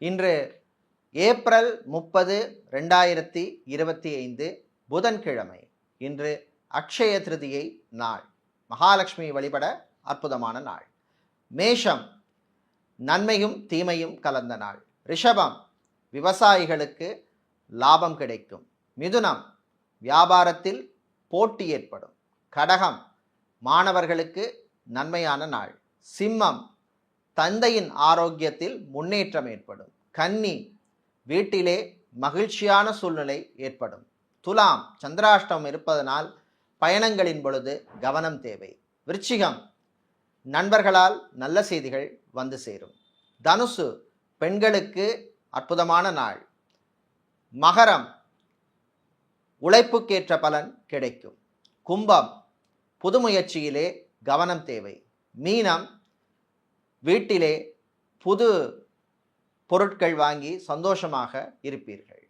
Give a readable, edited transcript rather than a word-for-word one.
இன்று ஏப்ரல் 30, 2025 புதன்கிழமை. இன்று அக்ஷய திருதியை நாள். மகாலட்சுமி வழிபட அற்புதமான நாள். மேஷம் நன்மையும் தீமையும் கலந்த நாள். ரிஷபம் விவசாயிகளுக்கு லாபம் கிடைக்கும். மிதுனம் வியாபாரத்தில் போட்டி ஏற்படும். கடகம் மாணவர்களுக்கு நன்மையான நாள். சிம்மம் தந்தையின் ஆரோக்கியத்தில் முன்னேற்றம் ஏற்படும். கன்னி வீட்டிலே மகிழ்ச்சியான சூழ்நிலை ஏற்படும். துலாம் சந்திராஷ்டமம் இருப்பதனால் பயணங்களின் பொழுது கவனம் தேவை. விருச்சிகம் நண்பர்களால் நல்ல செய்திகள் வந்து சேரும். தனுசு பெண்களுக்கு அற்புதமான நாள். மகரம் உழைப்புக்கேற்ற பலன் கிடைக்கும். கும்பம் புது முயற்சியிலே கவனம் தேவை. மீனம் வீட்டிலே புது பொருட்கள் வாங்கி சந்தோஷமாக இருப்பீர்கள்.